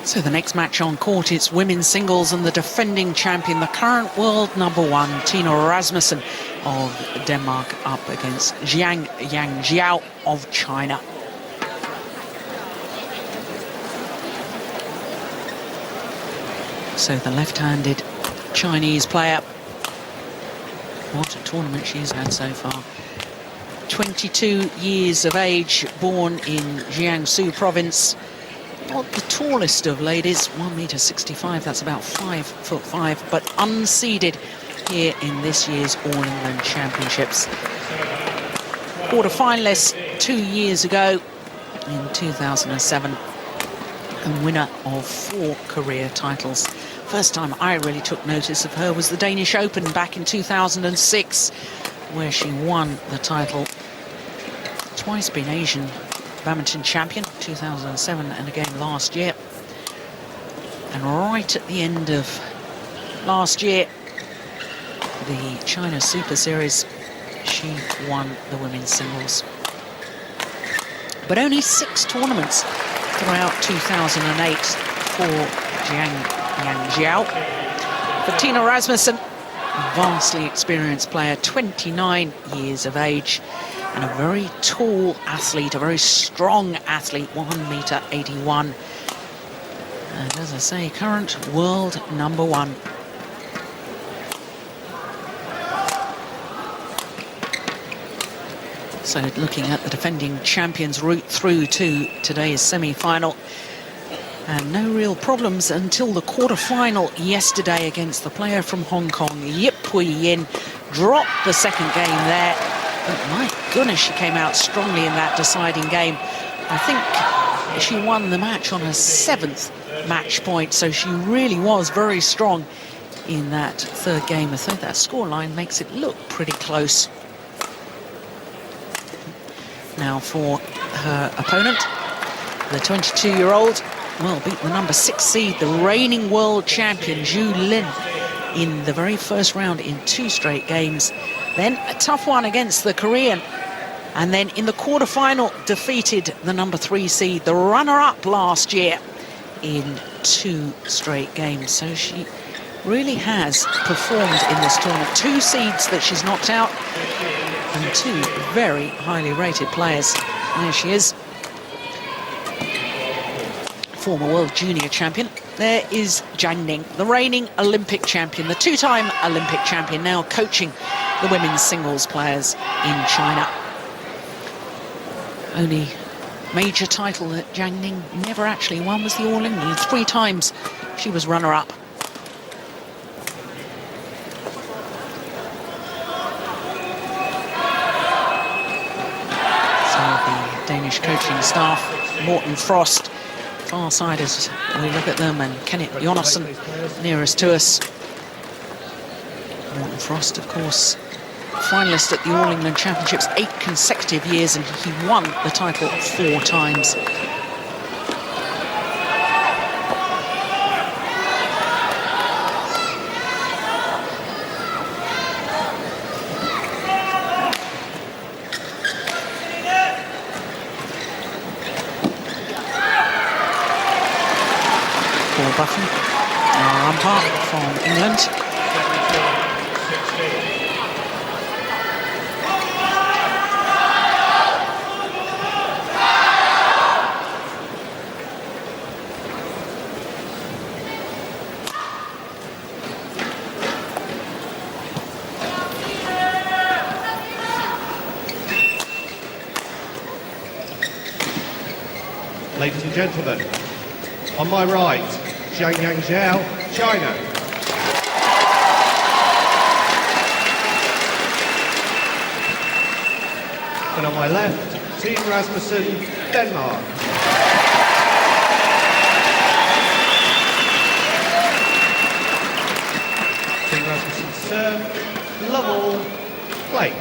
So the next match on court, it's women's singles and the defending champion, the current world #1, Tine Rasmussen of Denmark, up against Jiang Yanjiao of China. So the left-handed Chinese player, what a tournament she's had so far. 22 years of age, born in Jiangsu province. Not the tallest of ladies, 1.65 m, that's about 5'5", but unseeded here in this year's All England Championships. Quarter-finalist 2 years ago in 2007, and winner of 4 career titles. First time I really took notice of her was the Danish Open back in 2006, where she won the title. Twice been Asian badminton champion, 2007 and again last year. And right at the end of last year, the China Super Series, she won the women's singles. But only 6 tournaments throughout 2008 for Jiang Yanjiao. For Tine Rasmussen, a vastly experienced player, 29 years of age, and a very tall athlete, a very strong athlete, 1.81 m. And as I say, current world #1. So looking at the defending champions' route through to today's semi-final. And no real problems until the quarter-final yesterday against the player from Hong Kong, Yip Pui Yin. Dropped the second game there. But my goodness, she came out strongly in that deciding game. I think she won the match on her 7th match point, so she really was very strong in that third game. I think that scoreline makes it look pretty close. Now for her opponent, the 22-year-old, well, beat the #6 seed, the reigning world champion, Zhu Lin, in the very first round in 2 straight games. Then a tough one against the Korean. And then in the quarterfinal, defeated the #3 seed, the runner-up last year, in 2 straight games. So she really has performed in this tournament. 2 seeds that she's knocked out, and 2 very highly rated players. There she is. Former world junior champion. There is Jiang Ning, the reigning Olympic champion, the 2-time Olympic champion, now coaching the women's singles players in China. Only major title that Jiang Ning never actually won was the All England. 3 times she was runner-up. So the Danish coaching staff, Morten Frost, far side as we look at them, and Kenneth Jonassen nearest to us. Morten Frost, of course, finalist at the All England Championships 8 consecutive years, and he won the title 4 times. Paul Buffon, our umpire from England. Ladies and gentlemen, on my right, Jiang Yanjiao, China. And on my left, Tine Rasmussen, Denmark. Tine Rasmussen serve, love all, play.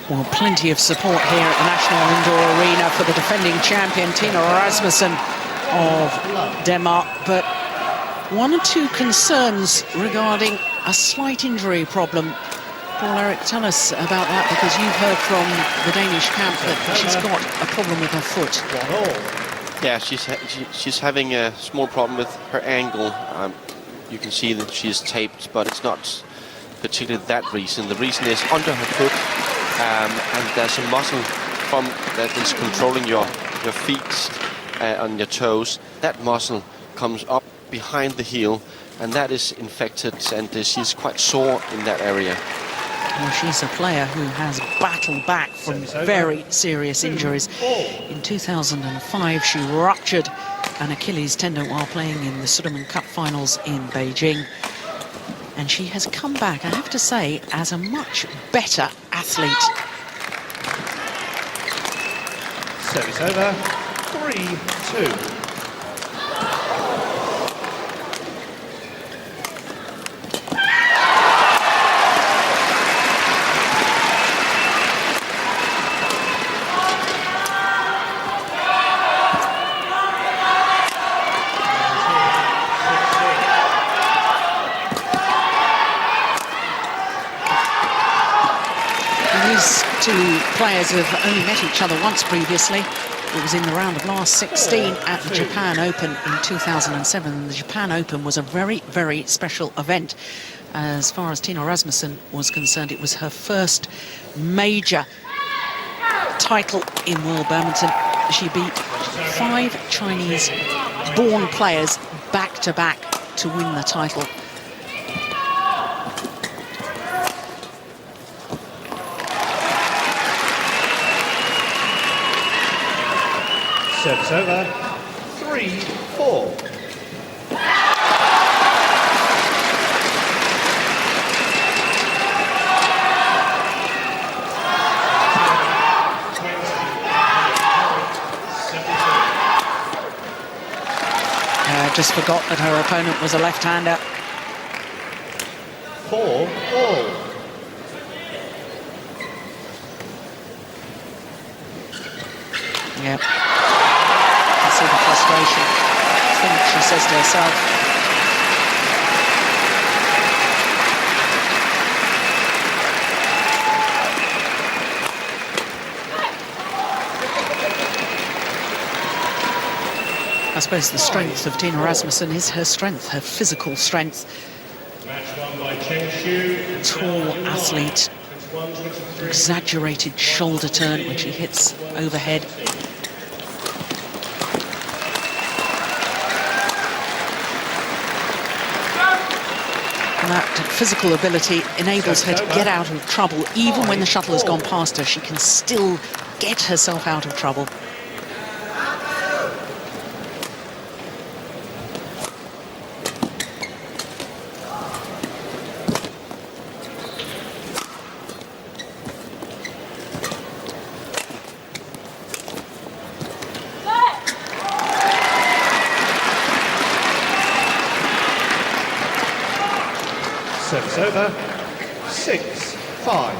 Well, plenty of support here at the National Indoor Arena for the defending champion, Tine Rasmussen of Denmark. But 1 or 2 concerns regarding a slight injury problem Paul Eric, tell us about that, because you've heard from the Danish camp that she's got a problem with her foot. 1-all. Yeah, she's having a small problem with her ankle. You can see that she's taped, but it's not particularly that reason. The reason is under her foot, and there's a muscle that is controlling your feet on your toes. That muscle comes up behind the heel, and that is infected, and she's quite sore in that area. Well, she's a player who has battled back from very serious injuries. In 2005, she ruptured an Achilles tendon while playing in the Sudirman Cup finals in Beijing. And she has come back, I have to say, as a much better athlete. Service over. 3-2. Two players have only met each other once previously. It was in the round of last 16 at the Japan Open in 2007. The Japan Open was a very, very special event. As far as Tine Rasmussen was concerned, it was her first major title in World Badminton. She beat 5 Chinese-born players back-to-back to win the title. Service over. 3-4. Just forgot that her opponent was a left-hander. 4-all. Yep. I see the frustration. I think she says to herself. I suppose the strength of Tine Rasmussen is her strength, her physical strength. Tall athlete, exaggerated shoulder turn when she hits overhead. And that physical ability enables her to get out of trouble. Even when the shuttle has gone past her, she can still get herself out of trouble. Service over. 6-5.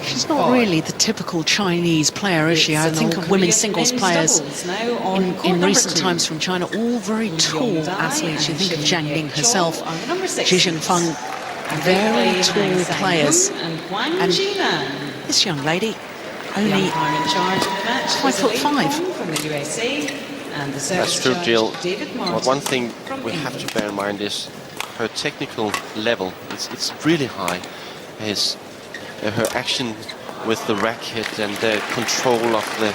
She's not really the typical Chinese player, is she? I think of women's singles players in recent times from China, all very tall athletes. You think of Jiang Yanjiao herself, Zhi Feng, very tall players. And this young lady, only 5'5". That's true, Jill. But one thing we have to bear in mind is her technical level. It's really high. Her action with the racket and the control of the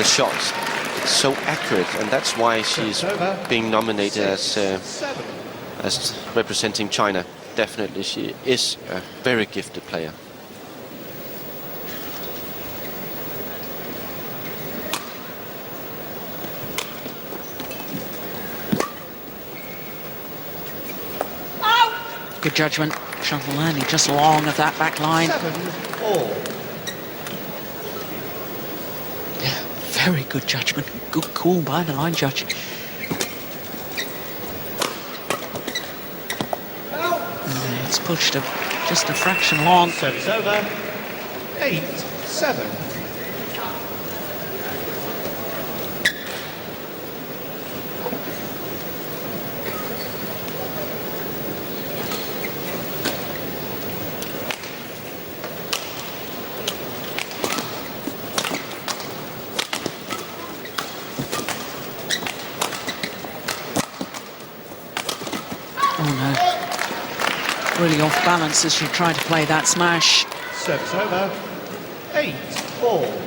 shots, it's so accurate, and that's why she's being nominated as representing China. Definitely, she is a very gifted player. Good judgment. Shuttle landing just long of that back line. 7-all. Very good judgment. Good call by the line judge. It's pushed just a fraction long. Service over. 8-7. Really off balance as she tried to play that smash. Service over. 8-4. Oh.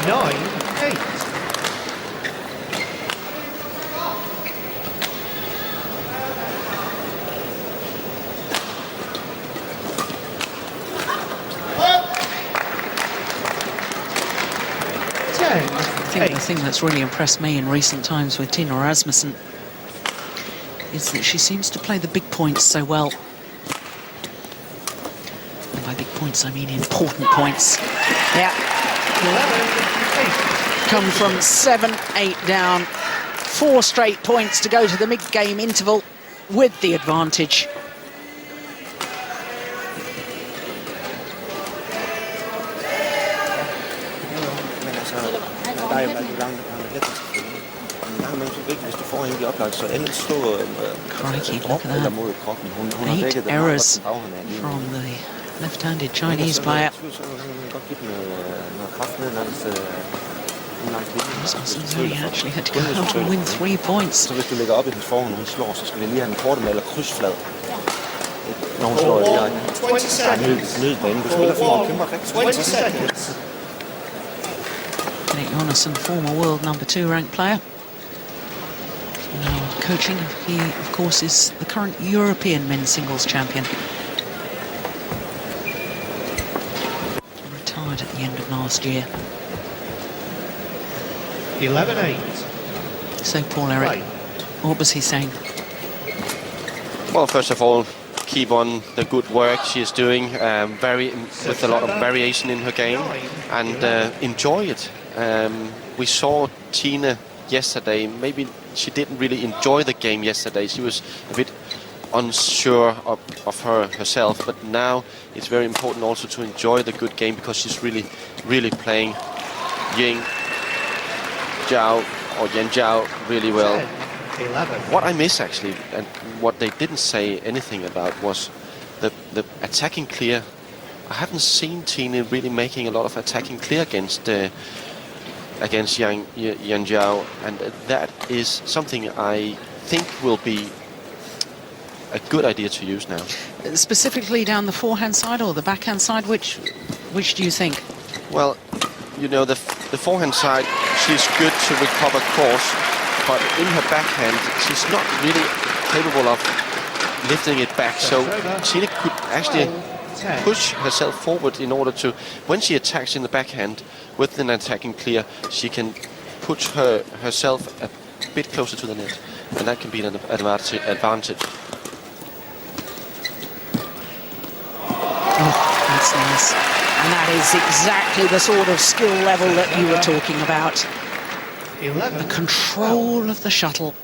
9-8. I think the thing that's really impressed me in recent times with Tine Rasmussen is that she seems to play the big points so well. And by big points, I mean important points. Yeah. 11-8. Come from 7-8 down. 4 straight points to go to the mid-game interval with the advantage. Crikey, look at that. 8 errors from the left-handed Chinese player. Rasmussen's only actually had to go out and win 3 points. Så hvis du lægger op i hendes forhånd, hun slår, så skal vi lige have en korte med eller krydsflad. Når hun slår direkte. 20 seconds. Nyd banen. Du spiller for kæmper rigtig. 20 seconds. Nick Jonassen, former world #2 ranked player. Now coaching, he of course is the current European men's singles champion. Retired at the end of last year. 11-8. So Paul Eric, what was he saying? Well, first of all, keep on the good work she is doing, with a lot of variation in her game, and enjoy it. We saw Tina yesterday. Maybe she didn't really enjoy the game yesterday. She was a bit unsure of herself, but now it's very important also to enjoy the good game, because she's really playing Jiang Yanjiao really well. 11. What I miss actually, and what they didn't say anything about, was the attacking clear. I haven't seen Tine really making a lot of attacking clear against Jiang Yanjiao, and that is something I think will be a good idea to use now. Specifically down the forehand side or the backhand side, which do you think? Well, you know, the forehand side, she's good to recover course, but in her backhand, she's not really capable of lifting it back. So Tina could actually push herself forward in order to, when she attacks in the backhand with an attacking clear, she can push herself a bit closer to the net, and that can be an advantage. Oh, that's nice. And that is exactly the sort of skill level that you were talking about. 11. The control of the shuttle.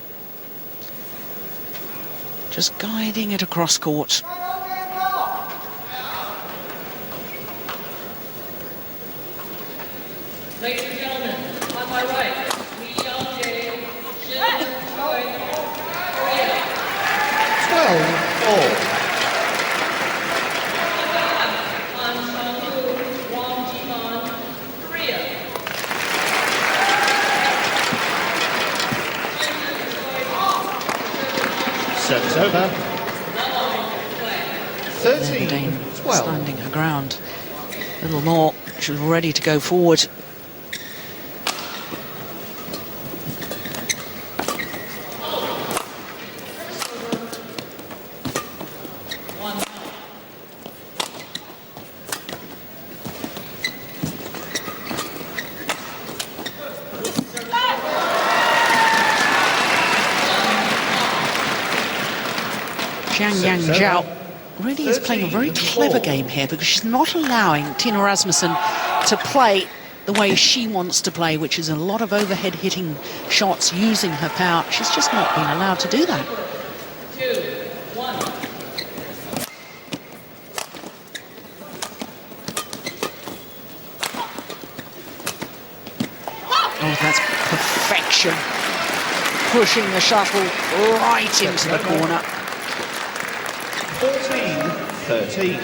Just guiding it across court. Ladies and gentlemen, on my right, Jiang Yanjiao, Korea. 12-4. Service over. 13-12. Standing her ground. A little more. She was ready to go forward. Jiang Yanjiao really is playing a very clever game here, because she's not allowing Tine Rasmussen to play the way she wants to play, which is a lot of overhead hitting shots using her power. She's just not been allowed to do that. 2-1. Oh, that's perfection. Pushing the shuttle right into the corner. 14-13.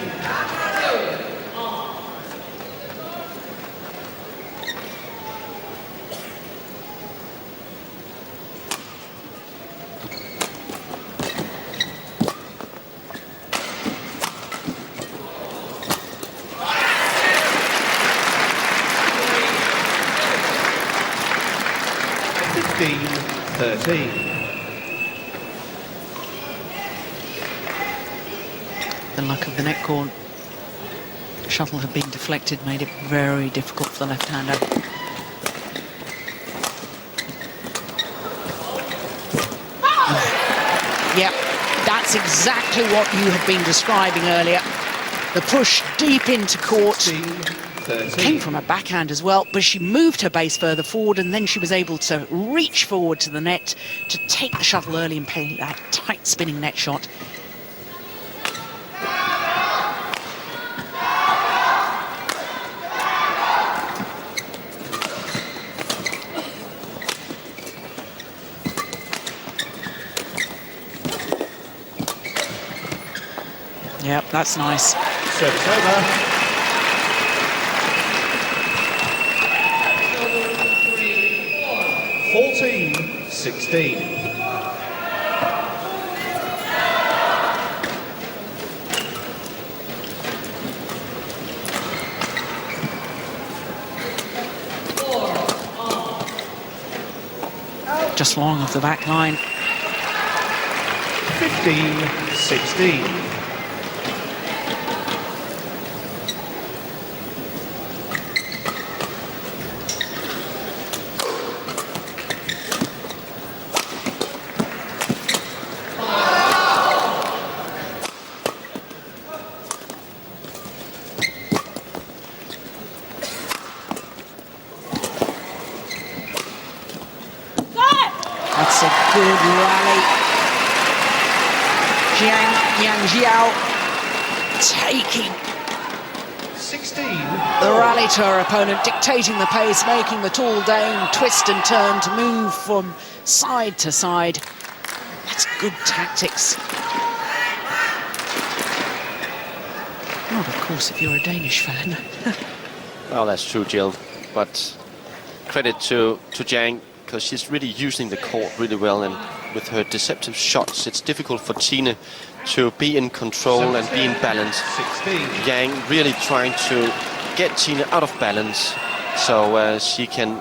The luck of the net cord. Shuttle had been deflected, made it very difficult for the left-hander. Yep, that's exactly what you had been describing earlier. The push deep into court. 13. Came from a backhand as well, but she moved her base further forward, and then she was able to reach forward to the net to take the shuttle early and play that tight spinning net shot. Yep, that's nice. Service over. 14-16. Just long off the back line. 15-16. That's a good rally. Jiang Yanjiao taking 16. the rally to her opponent, dictating the pace, making the tall dame twist and turn to move from side to side. That's good tactics. Not, of course, if you're a Danish fan. Well, that's true, Jill. But credit to Jiang, because she's really using the court really well, and with her deceptive shots, it's difficult for Tine to be in control and be in balance. 16. Yang really trying to get Tine out of balance so she can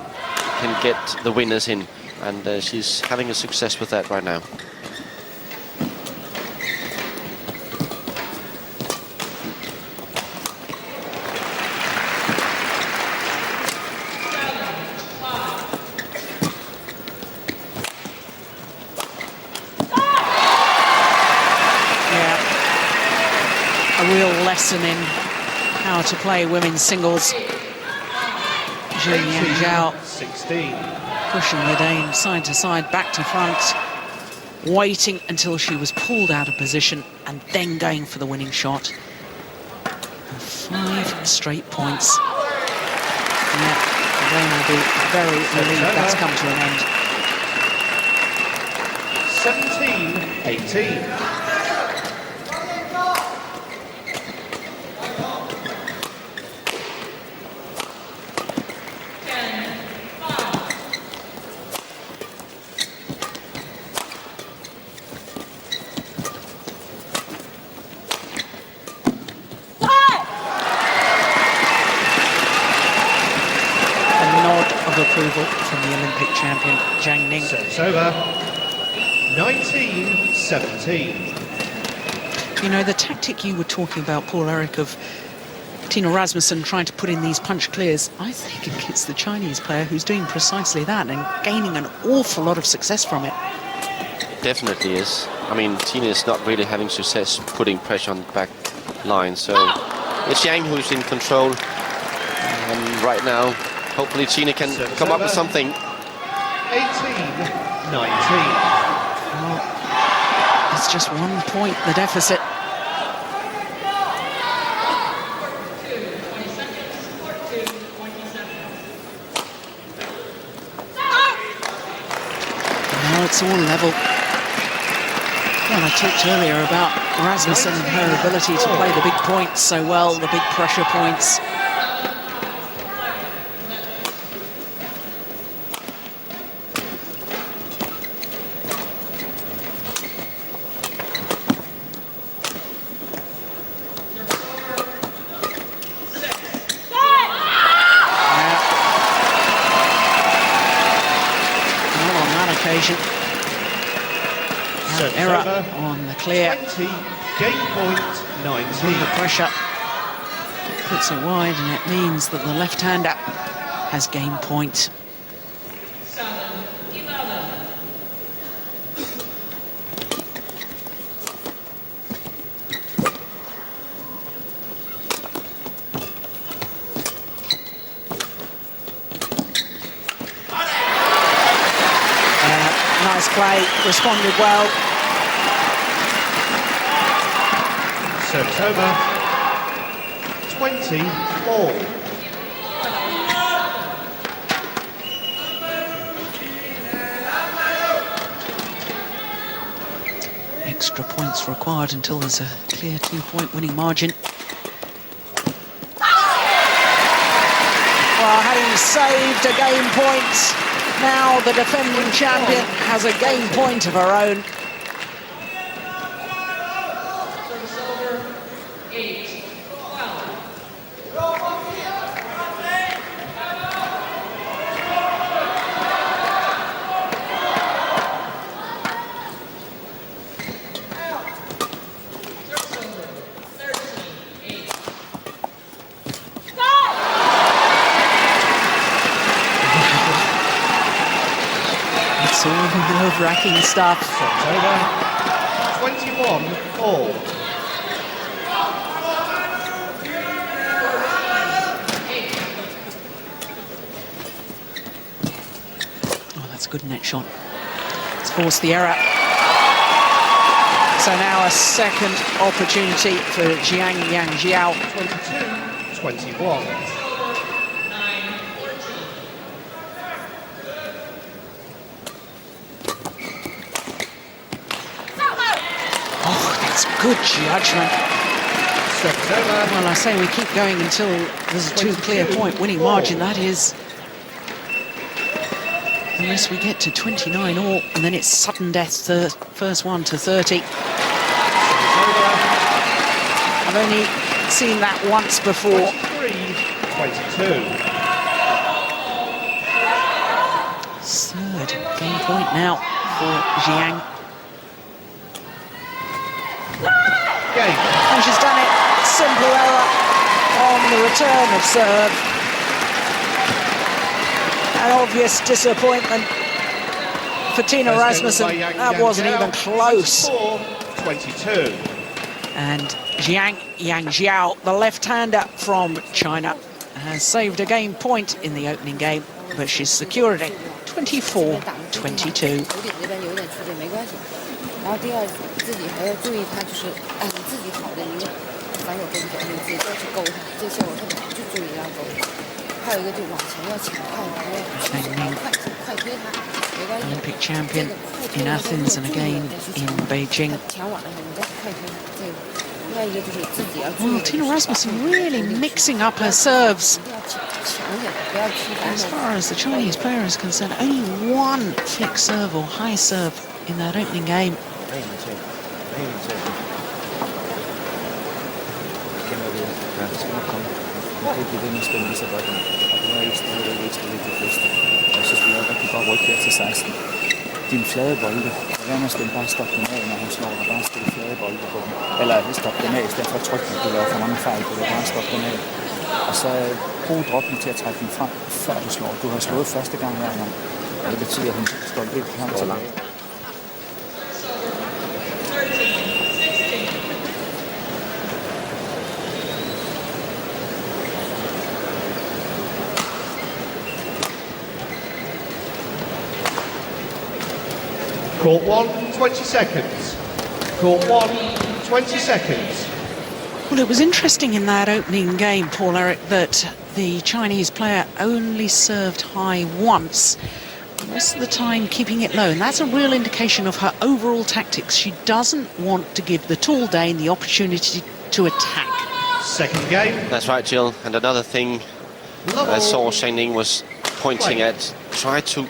get the winners in, and she's having a success with that right now. A real lesson in how to play women's singles. Jiang Yanjiao 16. pushing the Dane side to side, back to front, waiting until she was pulled out of position and then going for the winning shot. 5 straight points. Yeah, the Dane will be very relieved that's come to an end. 17-18. Approval from the Olympic champion Zhang Ning. It's over. 19-17. You know, the tactic you were talking about, Paul Eric, of Tine Rasmussen trying to put in these punch clears, I think it's the Chinese player who's doing precisely that and gaining an awful lot of success from it. definitely is. I mean, Tine is not really having success putting pressure on the back line, so it's Jiang who's in control. And right now, hopefully Tine can come up with something. 18-19. Well, it's just 1 point, the deficit. Now it's all level. Well, I talked earlier about Rasmussen and her ability to play the big points so well, the big pressure points. Error on the clear. 20, game point 19. The pressure puts it wide, and it means that the left-hander has game point. 7-11. Nice play, responded well. Service over. 20-all. Extra points required until there's a clear 2-point winning margin. Well, having saved a game point, now the defending champion has a game point of her own. Service over. 8-12. It's all nerve-wracking stuff. Service over. 21-all. Oh, that's a good net shot. It's forced the error. So now a second opportunity for Jiang Yanjiao. 22-21. Oh, that's good judgment. Service over. Well, I say we keep going until there's a 2 clear point winning margin. That is, unless we get to 29-all, and then it's sudden death, the first one to 30. I've only seen that once before. 23-22. Third game point now for Jiang. Game. And she's done it. Simple error on the return of serve. An obvious disappointment for Tine Rasmussen. That wasn't even close. 24-22. And Jiang Yanjiao, the left-hander from China, has saved a game point in the opening game, but she's secured it 24-22. 然后第二，自己还要注意他，就是你自己好的，你反手跟你自己要去勾他，这些我特别就注意要勾。还有一个就往前要抢快，快推他，没关系。Olympic champion in Athens and again in Beijing. 抢网的时候，你再快推他，这个。另外一个就是自己要注意。Well, Tine Rasmussen really mixing up her serves. 一定要抢点，不要踢反 As 手。 far as the Chinese player is concerned, only one flick serve or high serve in that opening game. Det bliver ved med at spille lige så godt. Og det er ikke stadigvæk det bedste. Jeg synes, vi har rigtig godt ryk her til 16. Dine flade bolde, hvad med at spille bare stop dem af, når hun slår, og bare spille flade bolde på dem. Eller stop dem af, i stedet for at trykke dem, du laver for mange fejl på det, bare stop dem af. Og så brug droppen til at trække dem frem, før du slår. Du har slået første gang hver gang, og det betyder, at hun står lidt frem til langt. Court 1, 20 seconds. Court 1, 20 seconds. Well, it was interesting in that opening game, Paul-Eric, that the Chinese player only served high once, the rest of the time keeping it low. And that's a real indication of her overall tactics. She doesn't want to give the tall Dane the opportunity to attack. Second game. That's right, Jill. And another thing I saw Zhang Ning was pointing at, try to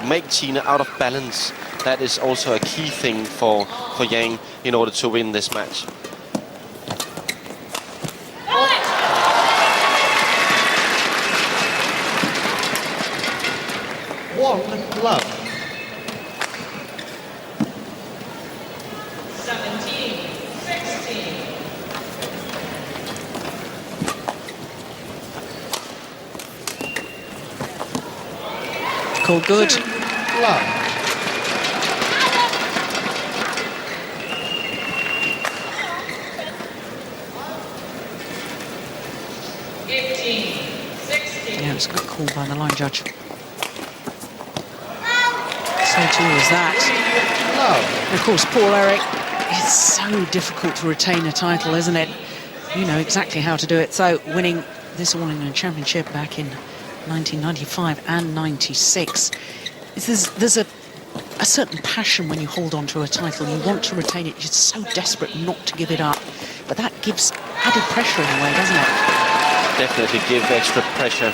make Tine out of balance. That is also a key thing for Yang in order to win this match. One love. 17, 16. Called good. Love. Yeah, it's a good call by the line judge. So too is that. Love. And of course, Paul-Eric, it's so difficult to retain a title, isn't it? You know exactly how to do it. So winning this All England Championship back in 1995 and 96, there's a certain passion when you hold on to a title. You want to retain it. You're so desperate not to give it up. But that gives added pressure in a way, doesn't it? Definitely give extra pressure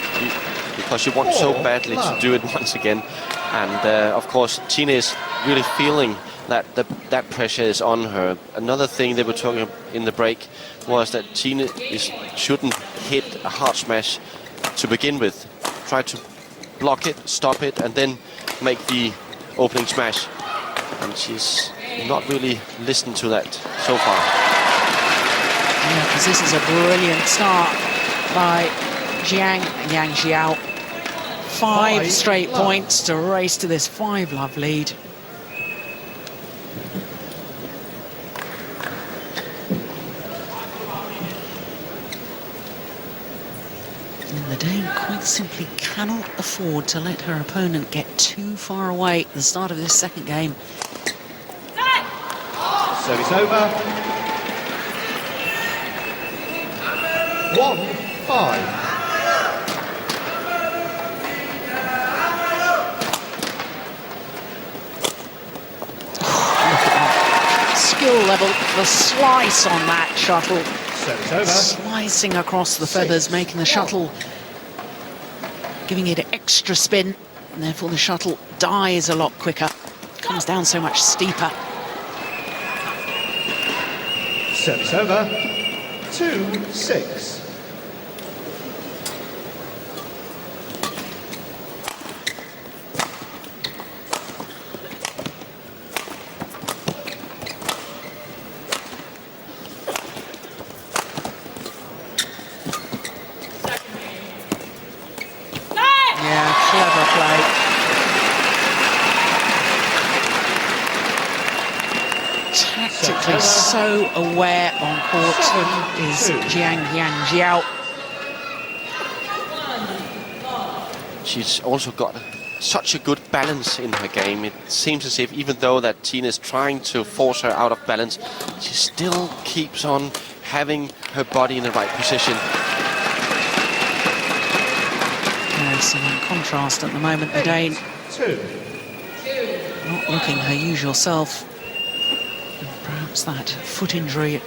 because you want so badly to do it once again. And of course, Tine is really feeling that that pressure is on her. Another thing they were talking about in the break was that Tine shouldn't hit a hard smash to begin with. Try to block it, stop it, and then make the opening smash. And she's not really listened to that so far. Yeah, because this is a brilliant start by Jiang Yanjiao. 5 straight points to race to this 5-love lead. And the Dane quite simply cannot afford to let her opponent get too far away at the start of this second game. Service over. 1-5. Skill level, the slice on that shuttle. Service over. Slicing across the feathers, making the shuttle, giving it an extra spin, and therefore the shuttle dies a lot quicker, comes down so much steeper. Service over. 2-6. Tactically so aware on court is Jiang Yanjiao. She's also got such a good balance in her game. It seems as if even though that Tine is trying to force her out of balance, she still keeps on having her body in the right position. So in contrast at the moment, the Dane not looking her usual self. And perhaps that foot injury a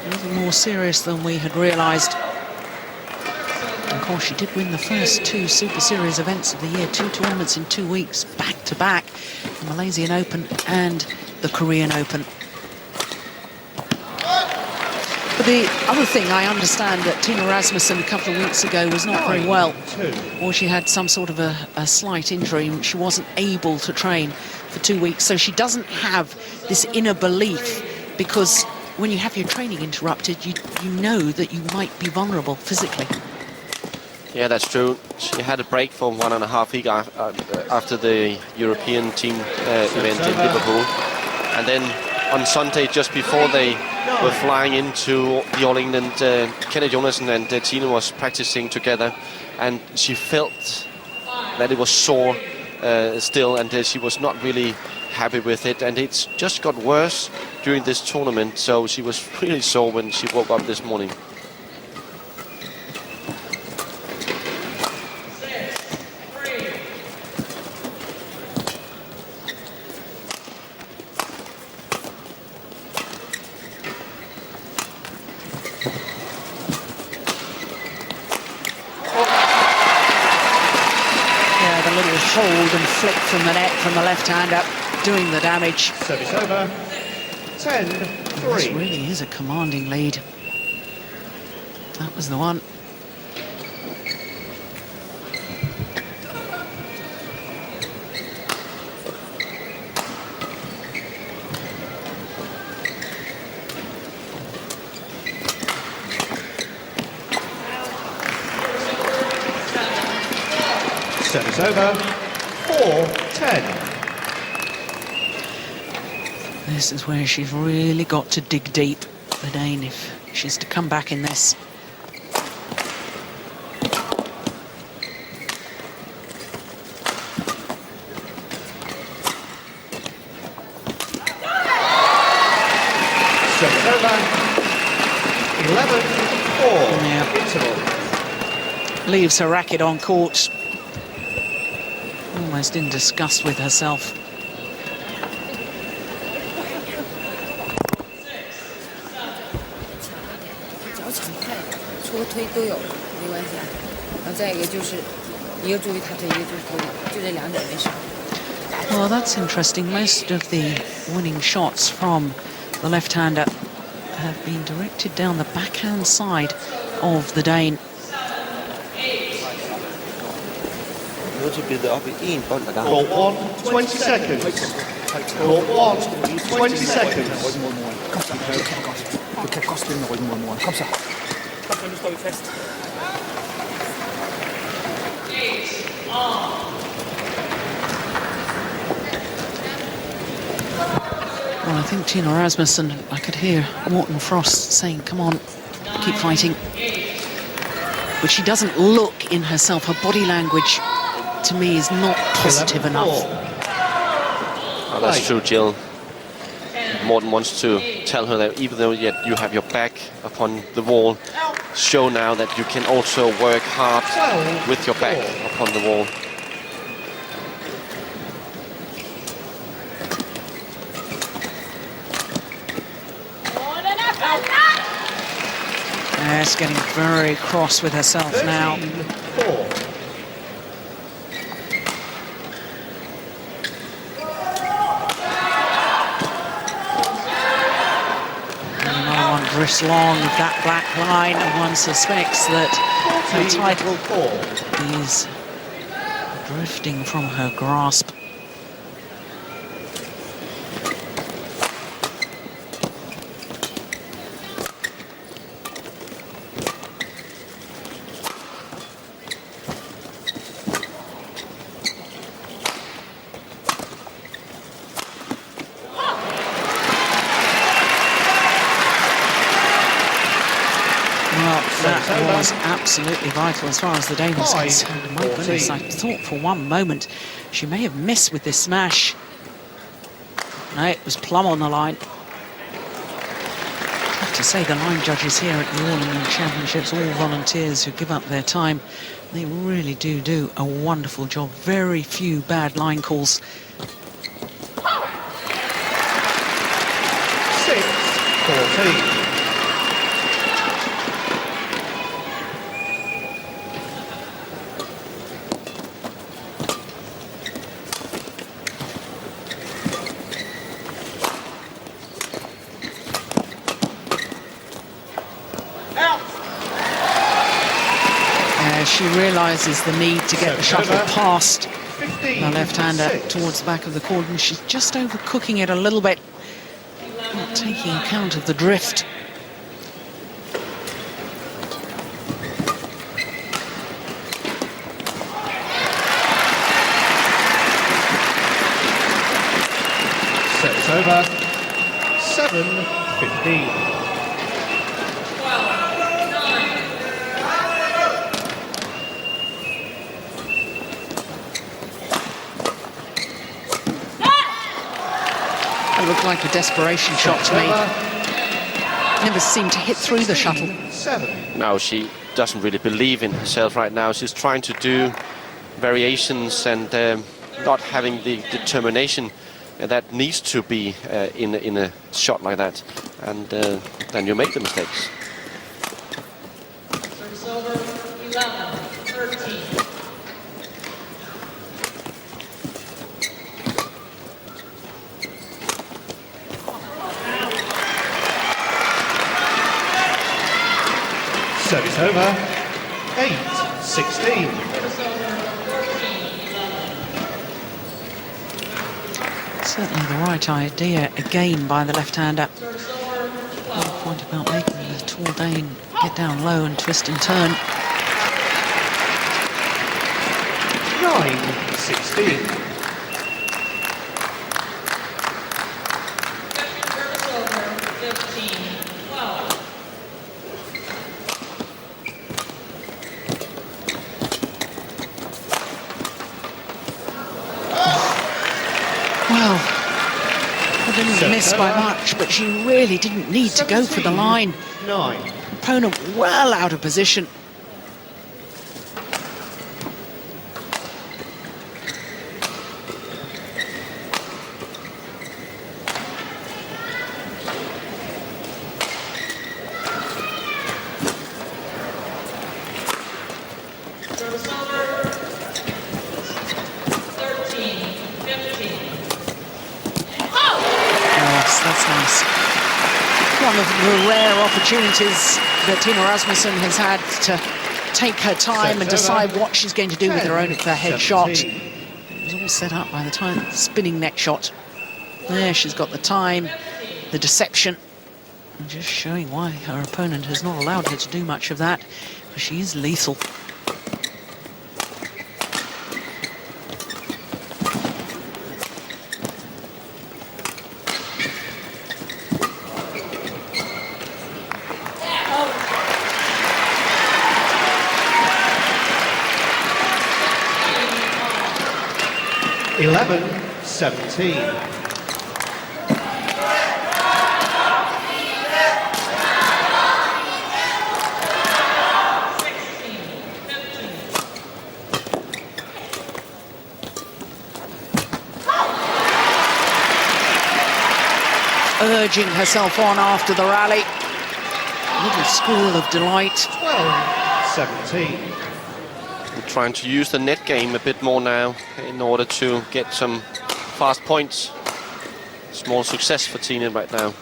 little more serious than we had realised. Of course, she did win the first 2 Super Series events of the year, 2 tournaments in 2 weeks, back-to-back, the Malaysian Open and the Korean Open. But the other thing, I understand that Tine Rasmussen a couple of weeks ago was not very well, or she had some sort of a slight injury and she wasn't able to train for 2 weeks. So she doesn't have this inner belief, because when you have your training interrupted, you know that you might be vulnerable physically. Yeah, that's true. She had a break for 1.5 weeks after the European team event in Liverpool. And then on Sunday, just before they were flying into the All England, Kenneth Jonassen and Tine was practicing together, and she felt that it was sore still, and she was not really happy with it, and it's just got worse during this tournament, so she was really sore when she woke up this morning. Hold and flick from the net from the left-hander, doing the damage. Service over. 10-3. This really is a commanding lead. That was the one. Service over. 4-10. This is where she's really got to dig deep, the Dane, if she's to come back in this. Service over. 11-4. Yeah. Interval. Leaves her racket on court, almost in disgust with herself. Well, that's interesting. Most of the winning shots from the left-hander have been directed down the backhand side of the Dane. Ball 1, 20 seconds. Ball 1, 20 seconds. Du kan godt spille med ryggen mod muren. Kom så. Kom så, nu står vi fast. Well, I think Tine Rasmussen, I could hear Morten Frost saying, come on, keep fighting. But she doesn't look in herself. Her body language, to me, is not positive enough. Oh, that's true, Jill. Morten wants to tell her that even though yet you have your back upon the wall, show now that you can also work hard with your back upon the wall. Yes, getting very cross with herself now. 13-4. Drifts along that black line, and one suspects that her title is drifting from her grasp. That was absolutely vital as far as the Dane was concerned. My goodness, I thought for one moment she may have missed with this smash. No, it was plumb on the line. I have to say, the line judges here at the All England Championships, all volunteers who give up their time, they really do a wonderful job. Very few bad line calls. 6-14. She realises the need to get the shuttle past the left-hander towards the back of the court, and she's just overcooking it a little bit, not taking account of the drift. Sets over. 7-15. That looked like a desperation shot to me. Never seemed to hit through the shuttle. 7. No, she doesn't really believe in herself right now. She's trying to do variations and not having the determination that needs to be in a shot like that. And then you make the mistakes. Service over, 11, 13. Service over. 8-16. Service over, 14, 11. Certainly the right idea again by the left-hander. Service over, No 12. point about making the tall Dane get down low and twist and turn. 9-16. Service over, 15, 12. Well, I didn't miss by much, but she really didn't need to go for the line. 9. Opponent well out of position. Service over, 13, 15. Yes, that's nice. One of the rare opportunities that Tine Rasmussen has had to take her time and decide what she's going to do with her own overhead shot. It was all set up by the time spinning neck shot. There, she's got the time, the deception, and just showing why her opponent has not allowed her to do much of that, because she is lethal. Eleven, 17. Urging herself on after the rally. Little squall of delight. 12-17. Trying to use the net game a bit more now in order to get some fast points. Small success for Tine right now.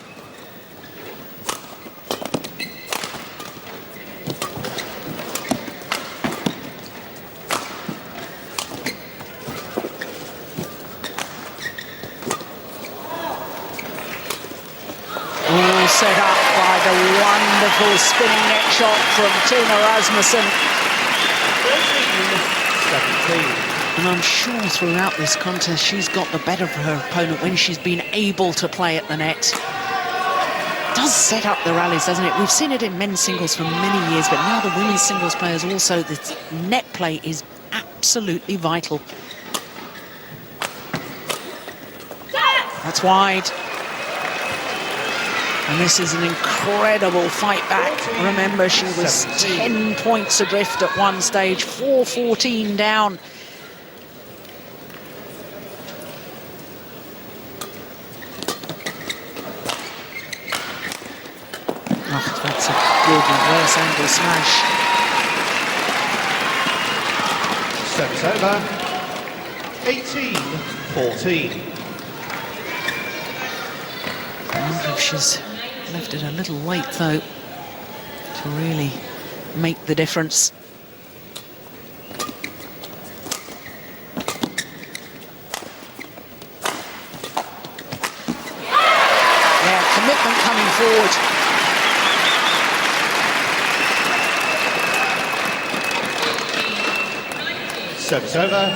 All set up by the wonderful spinning neck shot from Tine Rasmussen. 17. And I'm sure throughout this contest she's got the better of her opponent when she's been able to play at the net. Does set up the rallies, doesn't it? We've seen it in men's singles for many years, but now the women's singles players also, the net play is absolutely vital. That's wide. And this is an incredible fight back. Remember, she was 10 points adrift at one stage, 4-14 down. Oh, that's a good reverse angle smash. Service over. 18-14. I wonder if she's left it a little late, though, to really make the difference. Yeah, commitment coming forward. Service over.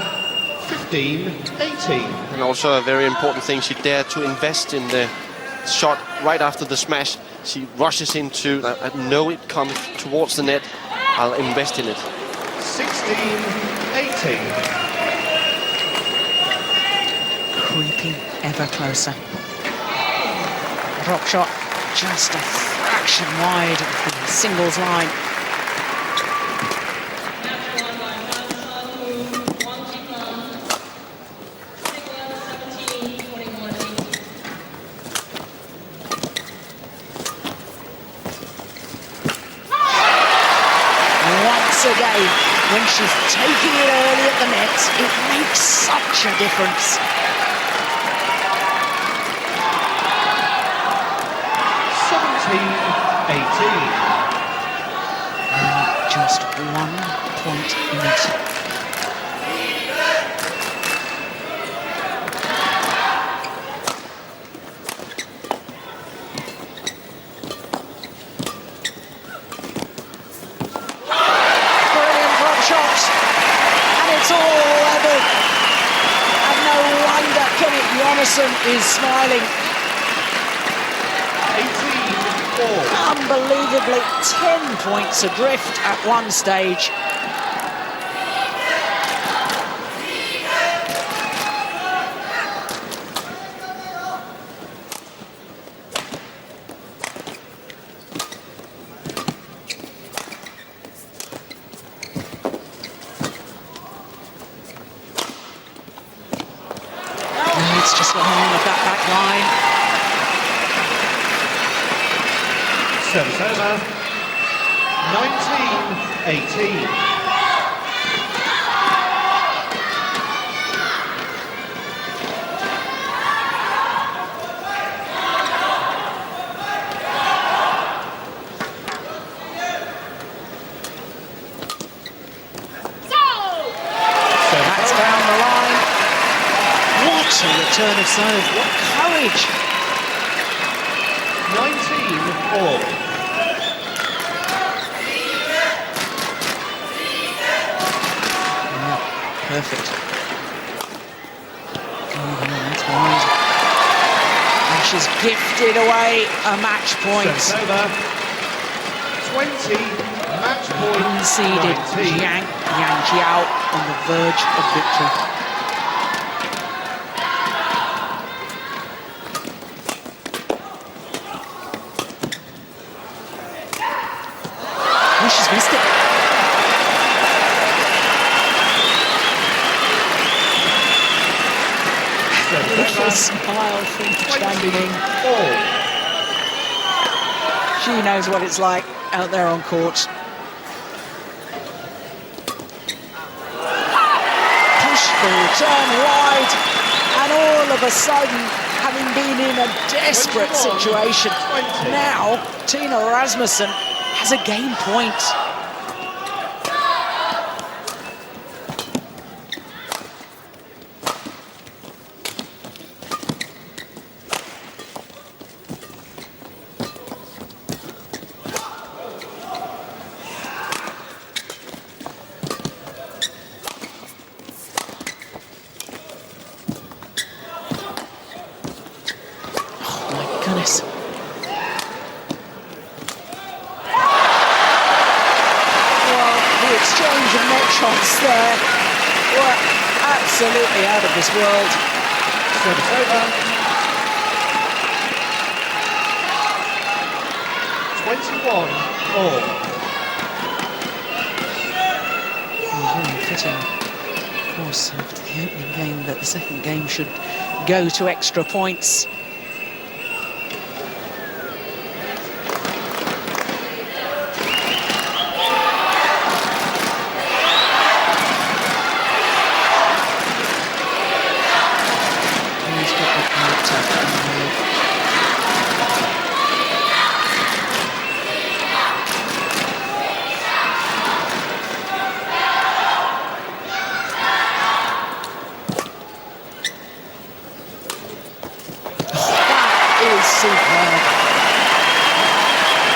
15-18. And also a very important thing, she dared to invest in the shot right after the smash. She rushes into, I know it comes towards the net, I'll invest in it. 16-18. Creeping ever closer. drop shot, just a fraction wide of the singles line. Match won by Wang Jifang. Single 17-21. Once again, when she's taking it early at the net, it makes such a difference. 17-18. Just 1 point in it. Brilliant drop shot, and it's all level. And no wonder Kenneth Jonassen is smiling. 18-4. Unbelievably, 10 points adrift at one stage. And it's just along of that back line. Service over. 19-18. That's down the line. What a return of serve. What courage. 19-all. Perfect. Oh, that's wide. And she's gifted away a match point. Service over. 20. Match point. Conceded 19. Jiang Yanjiao on the verge of victory. Oh, she's missed it. Little smile from Jiang Yanjiao. All. She knows what it's like out there on court. Push the return wide, and all of a sudden, having been in a desperate 21, situation, 20. now Tine Rasmussen has a game point. Goodness. Well, the exchange of net shots there were absolutely out of this world. Service over. 21-all. Very fitting, of course, after the opening game, that the second game should go to extra points. Superb.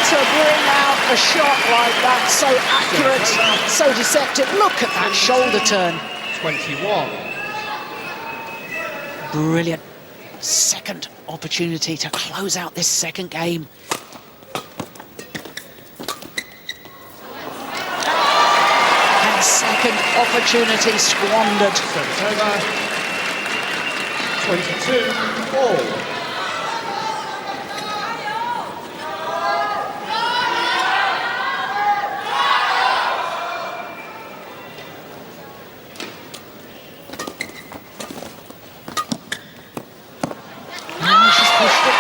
To bring out a shot like that, so accurate, so deceptive. Look at that shoulder turn. 21. Brilliant. Second opportunity to close out this second game. And second opportunity squandered. Service over. 22-all.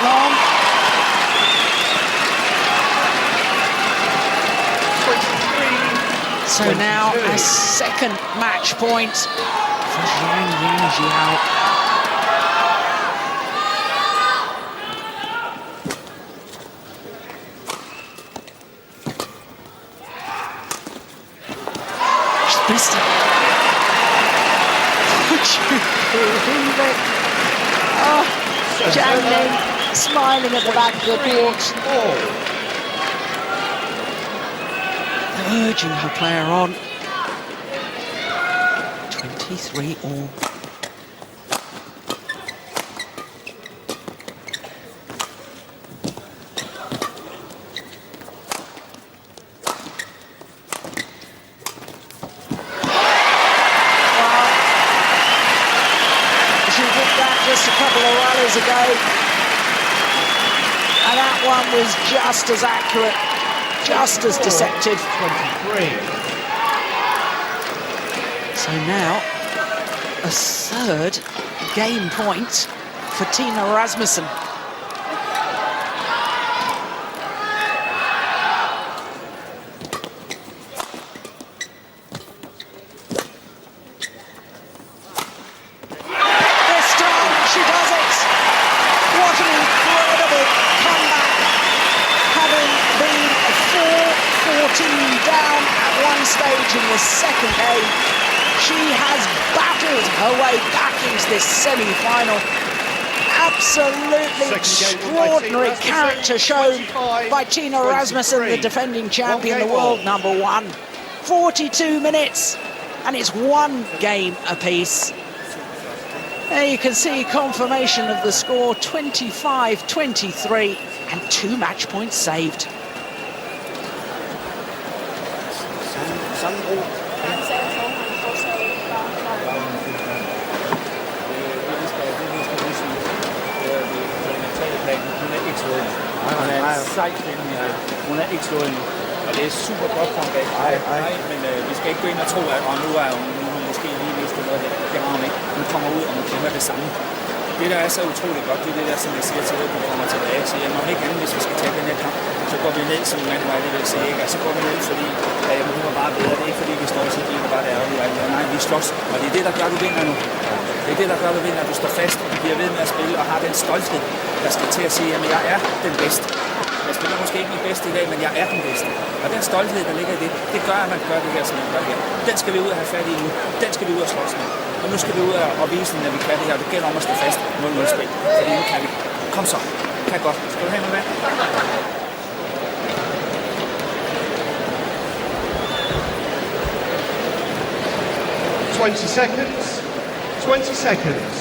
long. 23. So now a second match point for Jiang Yanjiao. Missed it. Would you believe it? Oh, Jiang Yang smiling at the back of the court, urging her player on. 23 all. Just a couple of rallies ago, and that one was just as accurate, just as deceptive. 23. So now a third game point for Tine Rasmussen. Down at one stage in the second game, she has battled her way back into this semi-final. Absolutely extraordinary character shown by Tine Rasmussen, the defending champion, the world number one. 42 minutes, and it's one game apiece. There you can see confirmation of the score, 25-23, and 2 match points saved. Hun er ikke slået endnu, og det er super godt comeback. Men vi skal ikke gå ind og tro, at nu er hun måske lige mistet noget. Det har hun ikke. Hun kommer ud, og hun kæmper det samme. Det, der er så utroligt godt, det er det der, som jeg siger til, at hun kommer tilbage til. Jamen, om ikke andet, hvis vi skal tage den her kamp, så går vi ned, som mand var det vil sige, ikke? Og så går vi ned, fordi hun var bare bedre. Det er ikke fordi, vi står og siger, at det bare det ærgerligt. Nej, vi slås, og det er det, der gør, du vinder nu. Det er det, der gør, du vinder, at du står fast, og bliver ved med at spille, og har den stolthed, der skal til at sige, at jeg er den bedste. Jeg spiller måske ikke min bedste i dag, men jeg er den bedste. Og den stolthed, der ligger i det, det gør, at man gør det her, som man gør her. Den skal vi ud og have fat i nu. Den skal vi ud og slås med. Og nu skal vi ud og vise, at vi kan det her. Det gælder om at stå fast 0-0-spil. Fordi nu kan vi. Kom så. Kan godt. Skal du have noget vand? 20 seconds. 20 seconds.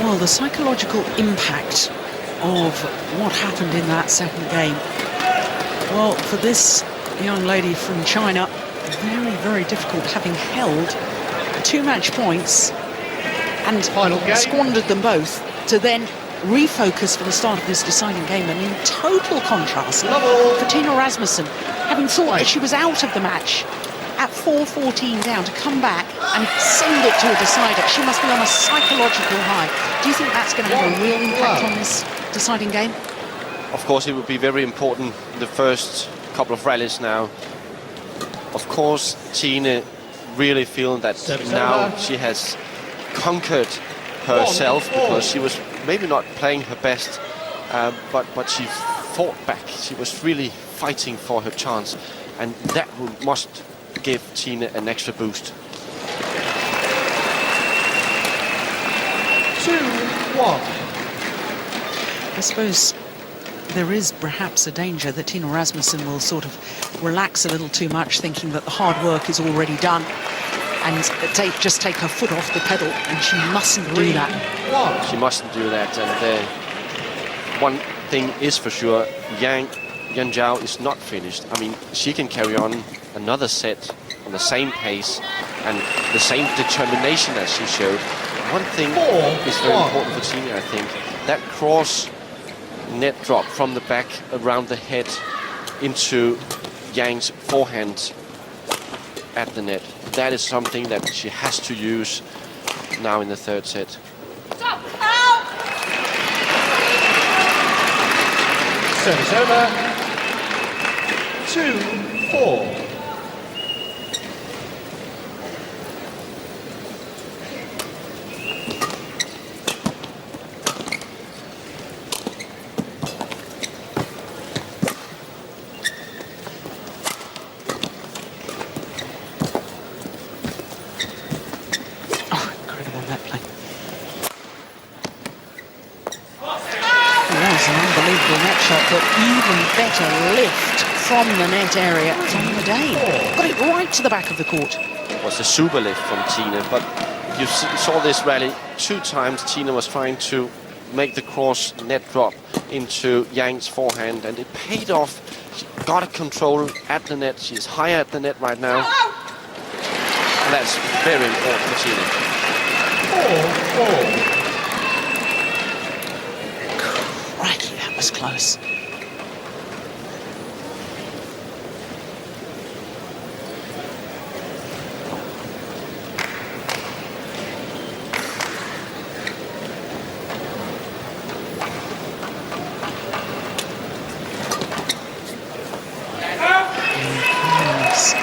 Well, the psychological impact of what happened in that second game, well, for this young lady from China, very, very difficult, having held 2 match points and squandered them both, to then refocus for the start of this deciding game. And in total contrast for Tine Rasmussen, having thought that she was out of the match at 4-14 down, to come back and send it to a decider. She must be on a psychological high. Do you think that's going to have a real impact on this deciding game? Of course, it will be very important the first couple of rallies now. Of course, Tine really feeling that now she has conquered herself, because she was maybe not playing her best, but she fought back. She was really fighting for her chance, and that must give Tine an extra boost. 2-1. I suppose there is perhaps a danger that Tine Rasmussen will sort of relax a little too much, thinking that the hard work is already done, and just take her foot off the pedal, and she mustn't do that. She mustn't do that, and one thing is for sure, Jiang Yanjiao is not finished. I mean, she can carry on another set on the same pace and the same determination as she showed. One thing is very important for Tine, I think, that cross net drop from the back around the head into Yang's forehand. at the net. That is something that she has to use now in the third set. Service over. 2-4. But even better lift from the net area from the Dane. Got it right to the back of the court. It was a super lift from Tine, but you saw this rally 2 times. Tine was trying to make the cross net drop into Yang's forehand, and it paid off. She got a control at the net. She's higher at the net right now. And that's very important for Tine. 4-4. Crikey, that was close.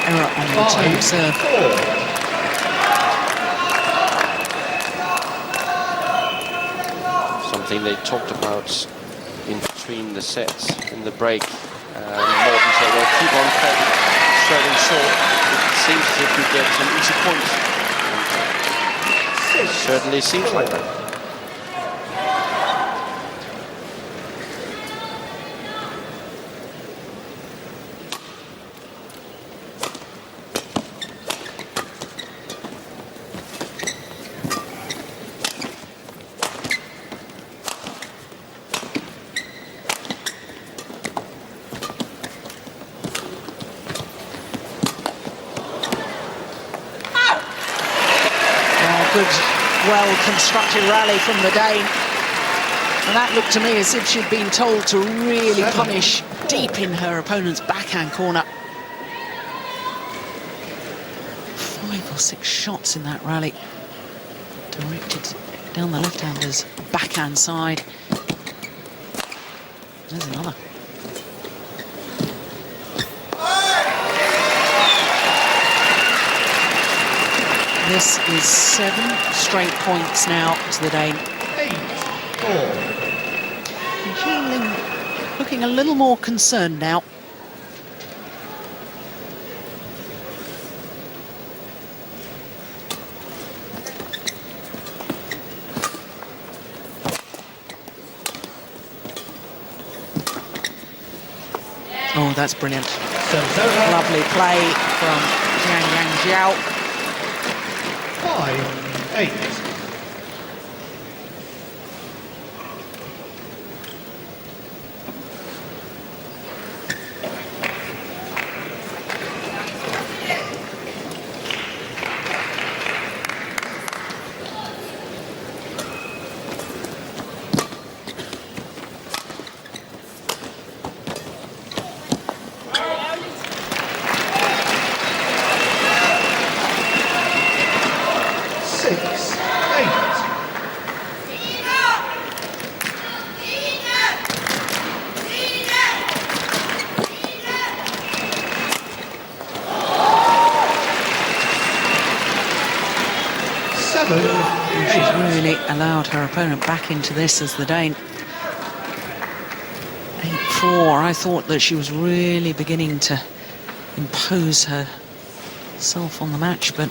Error on the return serve. Something they talked about in between the sets in the break. Morten said, well, keep on serving short. It seems as if we get some easy points. It certainly seems like that. Good, well-constructed rally from the Dane. And that looked to me as if she'd been told to really punish deep in her opponent's backhand corner. 5 or 6 shots in that rally, directed down the left-hander's backhand side. There's another. This is 7 straight points now to the Dane. 8-4. Looking a little more concerned now. Oh, that's brilliant. Lovely play from Jiang Yanjiao. 5-8. She's really allowed her opponent back into this as the Dane. 8-4. I thought that she was really beginning to impose herself on the match, but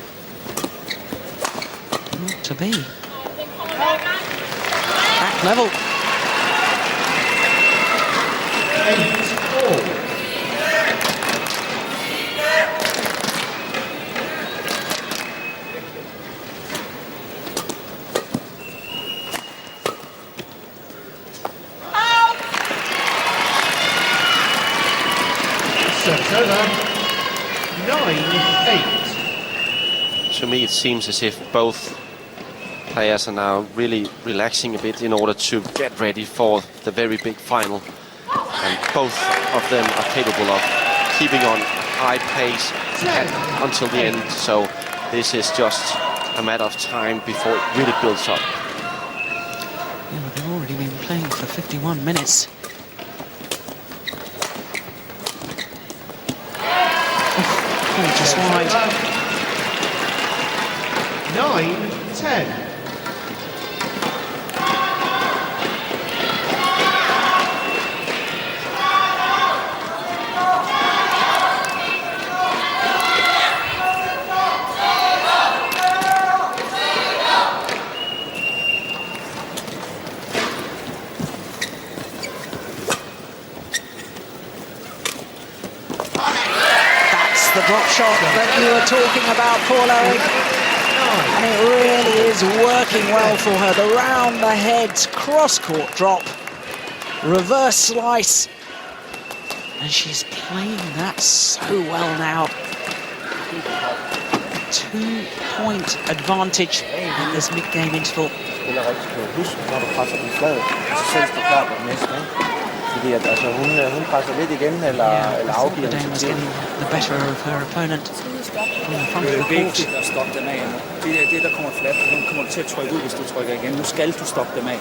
not to be. Back level. 8-4. Service over. 9-8. To me, it seems as if both players are now really relaxing a bit in order to get ready for the very big final. And both of them are capable of keeping on high pace until the end. So this is just a matter of time before it really builds up. Yeah, they've already been playing for 51 minutes. Oh, just wide. 9-10. The drop shot that you were talking about, Paul Eric. And it really is working well for her. The round the head cross-court drop, reverse slice. And she's playing that so well now. 2-point advantage in this mid-game interval. Fordi at, altså, hun presser lidt igen, eller afgiver the was getting the better of her opponent. Det er vigtigt at stoppe dem af nu. Det der kommer flat, den kommer du til at trykke ud, hvis du trykker igen. Nu skal du stoppe dem af.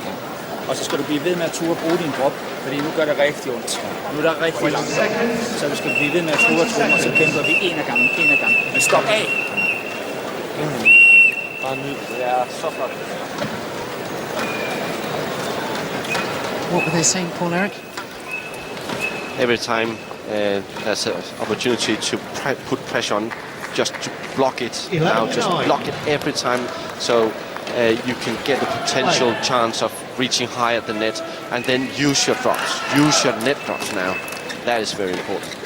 Og så skal du blive ved med at ture bruge din drop, fordi nu gør det rigtig ondt. Nu er der rigtig langt. Så vi skal blive ved med at ture, og så kæmper vi en af gangen. Men stop af! Bare nyd. Det er så flot. What were they saying, Paul Eric? Every time there's an opportunity to put pressure on, just to block it now, just block it every time, so you can get a potential chance of reaching high at the net, and then use your drops, use your net drops now. That is very important.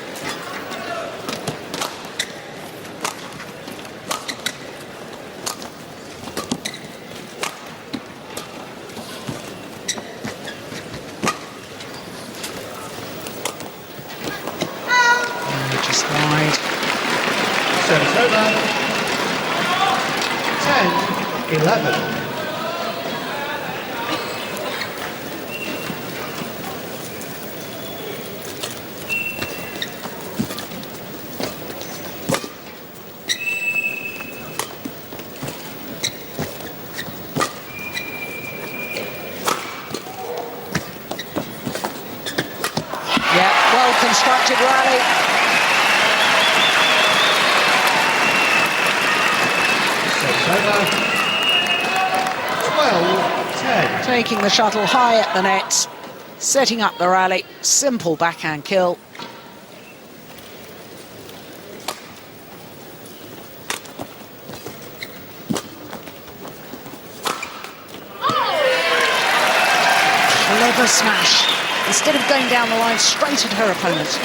Service over. 10-11. Yeah, well-constructed rally. Over. 12-10. Taking the shuttle high at the net, setting up the rally, simple backhand kill. Clever smash. Instead of going down the line, straight at her opponent.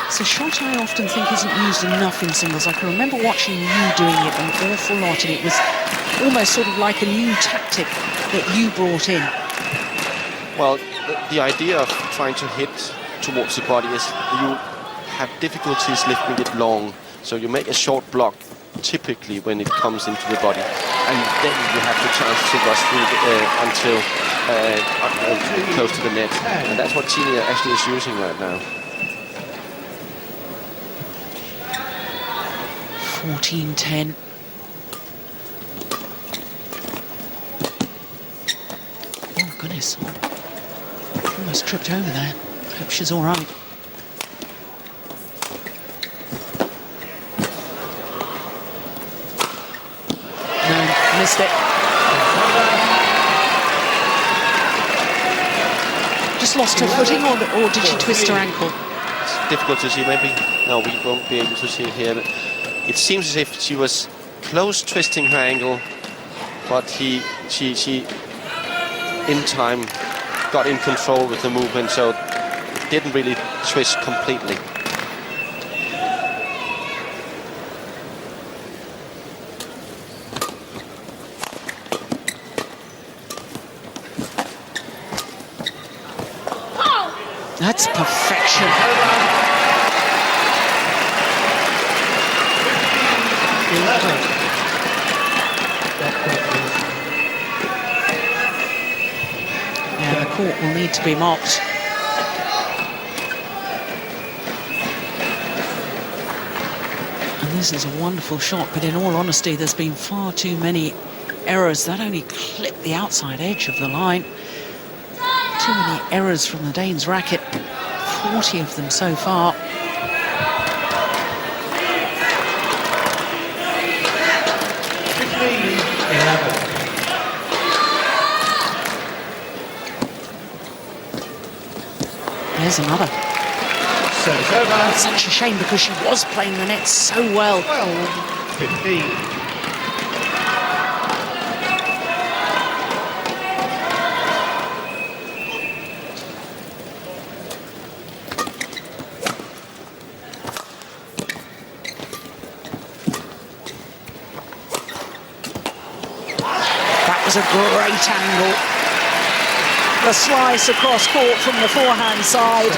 It's a shot I often think isn't used enough in singles. I can remember watching you doing it an awful lot, and it was almost sort of like a new tactic that you brought in. Well, the idea of trying to hit towards the body is you have difficulties lifting it long. So you make a short block typically when it comes into the body, and then you have the chance to rush through until close to the net. And that's what Tine actually is using right now. 14-10. Oh, goodness. Almost tripped over there. Hope she's all right. No, missed it. Just lost her footing, or did she twist her ankle? It's difficult to see, maybe. No, we won't be able to see it here. But it seems as if she was close twisting her ankle, but she in time got in control with the movement, so it didn't really twist completely. That's perfection. Yeah, the court will need to be mocked. This is a wonderful shot, but in all honesty, there's been far too many errors. That only clipped the outside edge of the line. Too many errors from the Danes' racket. 40 of them so far. There's another. Service over. Such a shame because she was playing the net so well. 12-15. That was a great angle. The slice across court from the forehand side.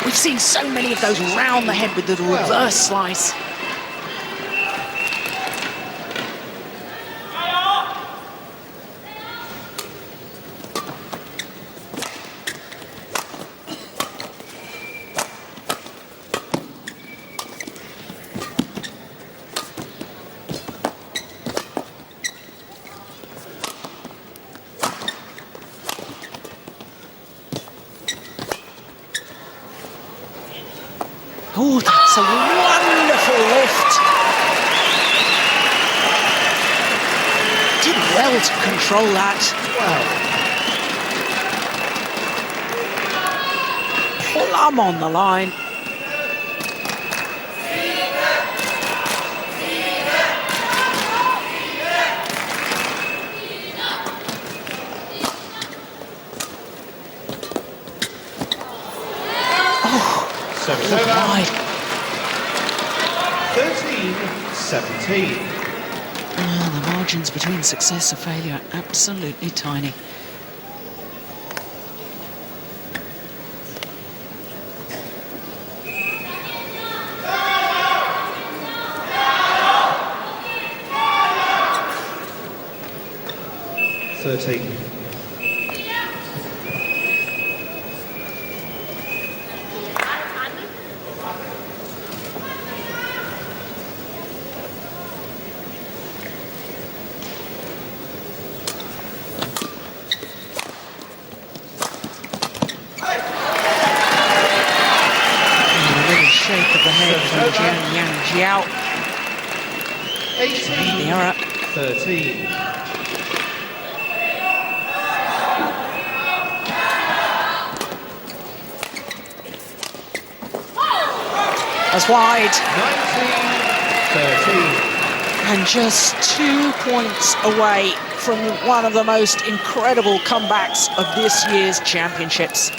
We've seen so many of those round the head with the reverse slice. Oh, that's a wonderful lift. Did well to control that. Plumb on the line. Service over. 13-17. Well, the margins between success and failure are absolutely tiny. Shake of the head from Jiang Yanjiao. 18-13. That's wide. 19-13. And just 2 points away from one of the most incredible comebacks of this year's championships.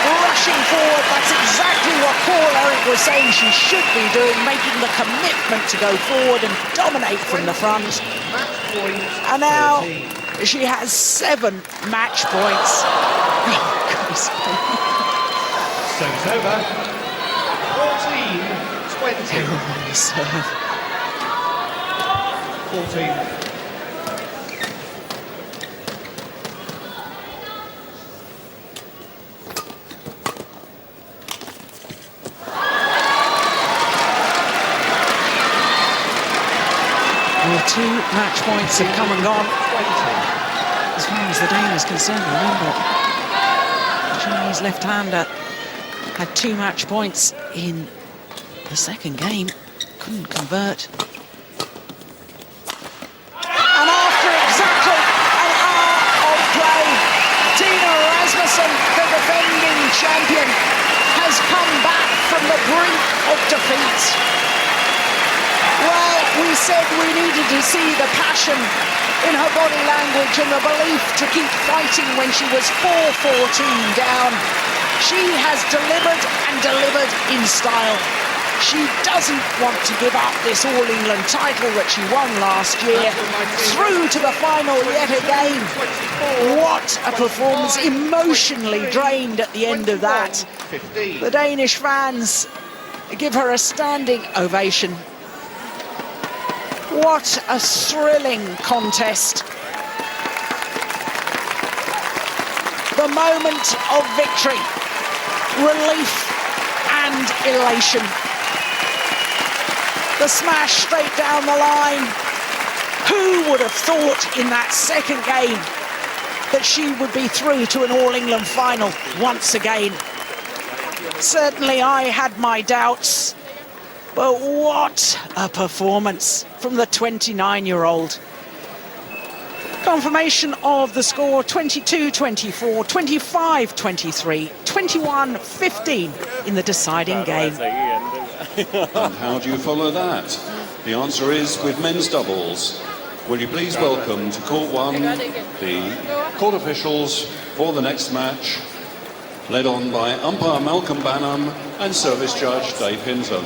Rushing forward, that's exactly what Paul Eric was saying she should be doing, making the commitment to go forward and dominate from the front. And now she has 7 match points. Oh, goodness. Service over. 14-20. Terrible serve. 14. Well, 2 match points have come and gone. As far as the Dane is concerned, remember, the Chinese left-hander had 2 match points in the second game, couldn't convert. And after exactly an hour of play, Tine Rasmussen, the defending champion, has come back from the brink of defeat. Well, we said we needed to see the passion in her body language and the belief to keep fighting when she was 4-14 down. She has delivered and delivered in style. She doesn't want to give up this All-England title that she won last year. Through to the final yet again. What a performance, emotionally drained at the end of that. The Danish fans give her a standing ovation. What a thrilling contest. The moment of victory relief and elation. The smash straight down the line. Who would have thought in that second game that she would be through to an All-England final once again? Certainly I had my doubts, but what a performance from the 29-year-old. Confirmation of the score: 22-24, 25-23, 21-15 in the deciding game. And how do you follow that? The answer is with men's doubles. Will you please welcome to Court 1 the court officials for the next match, led on by umpire Malcolm Banham and service judge Dave Hinton.